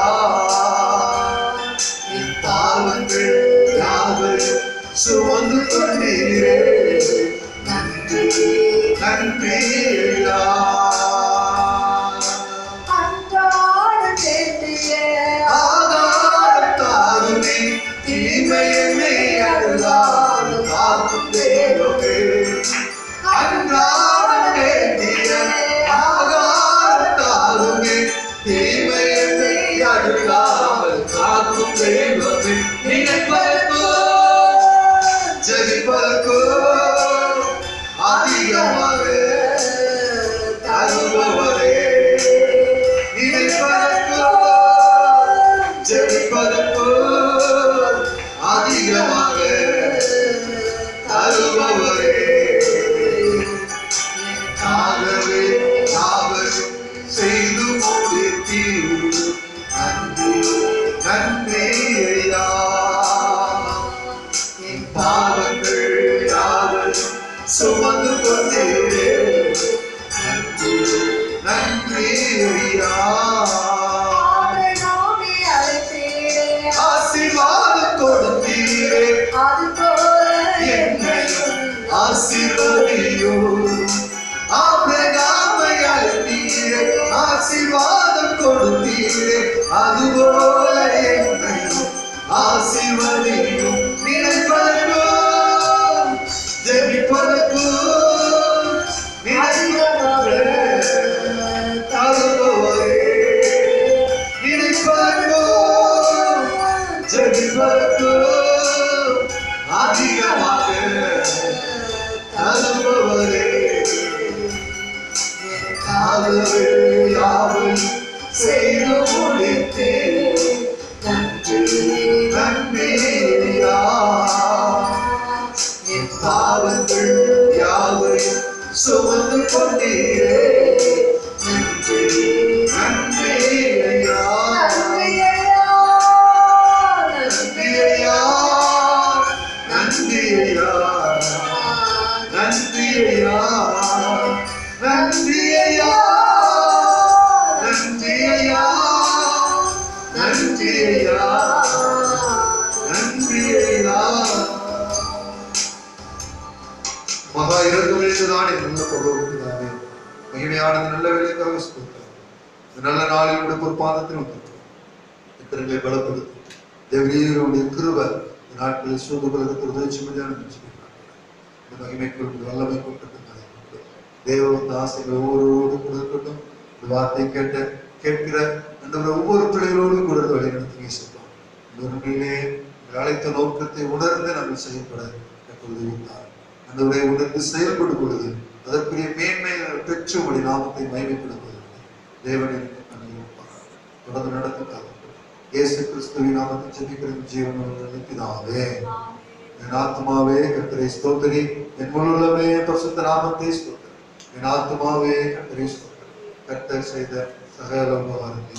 Speaker 1: பாவங்கள் யாவையும் சுமந்து கொண்டீரே. நன்றி நன்றி ஐயா. ஆதாரம் தாருமே தீமையை அழுதால் காக்கும் தேவமே. அன்றாடம் வேண்டிய ஆகாரம் தாருமே தீமையை அழுதால் காக்கும் தேவமே. நினைப்பதற்கும் ஜெபிப்பதற்கும் அதிகமாக தருபவரே. நினைப்பதற்கும் ஜெபிப்பதற்கும் அதிகமாக தருபவரே. ஆகவே யாவரும் செய்து முடித்தீர். நன்றி நன்றி ஐயா. என் பாவங்கள் யாவரும் சுமந்து கொண்டீரே. நன்றி நன்றி ஐயா. ஆசீர்வாதம் கொடுத்தீரே. என்னையும் ஆசீர்வதியும். ஆபிரகாமை அழைத்தீரே. ஆசீர்வாதம் கொடுத்தீரே. அதுபோல என்னையும் ஆசீர்வதியும். நினைப்பதற்கும் ஜெபிப்பதற்கும் தருபவரே. நினைப்பதற்கும் ஜெபிப்பதற்கும் அதிகமாக தருபவரே. ஆகவே யாவையும் செய்து முடித்தேன். நன்றி நன்றி ஐயா. என் பாவங்கள் யாவையும் சுமந்து கொண்டீரே. நன்றி நன்றி ஐயா. நன்றி ஐயா. நன்றி ஐயா. நன்றி ஐயா. நன்றி ஐயா. நன்றி ஐயா. நன்றி ஐயா. நன்றி ஐயா. மகா இரக்கமுள்ளதான் நல்ல பொருளாதாரே. மகிமையான நல்ல வேலைக்காக ஸ்தோத்திரம். இந்த நல்ல நாளில் உடைய பொறுப்பாதத்தில் வந்துட்டோம். இத்தனைகளை பலப்படுத்தும் தேவனுடைய கிருபை இந்த நாட்களில் சூதுகளுக்கு உதவி செய்ய மகிமைக்குள் வல்லமை கொண்டு தேவ ஆசைகள் ஒவ்வொருவரோடு கூட இருக்கட்டும். இந்த வார்த்தை கேட்கிற ஒவ்வொரு பிள்ளைகளோடு கூட வழிநடத்தி சொல்லலாம். ஒருமையிலே அழைத்த நோக்கத்தை உணர்ந்து நாங்கள் செயல்பட உதவித்தார். அந்த உணர்ந்து செயல்படும் பொழுது அதற்குரிய மேன்மை பெற்று உடைய நாமத்தை மகிமைப்படுத்துவது தேவனின் தொடர்ந்து நடத்துக்காக இயேசு கிறிஸ்துவின் நாமத்தை ஜெபிக்கிறேன் ஜீவனுள்ள பிதாவே. என் ஆத்மாவே கர்த்தரை ஸ்தோத்திரி. என் முழுமே பரிசுத்த நாமத்தை ஸ்தோத்திரி. என் ஆத்மாவே கர்த்தரை ஸ்தோத்திரி. கர்த்தர் செய்த சகல உபகாரத்தை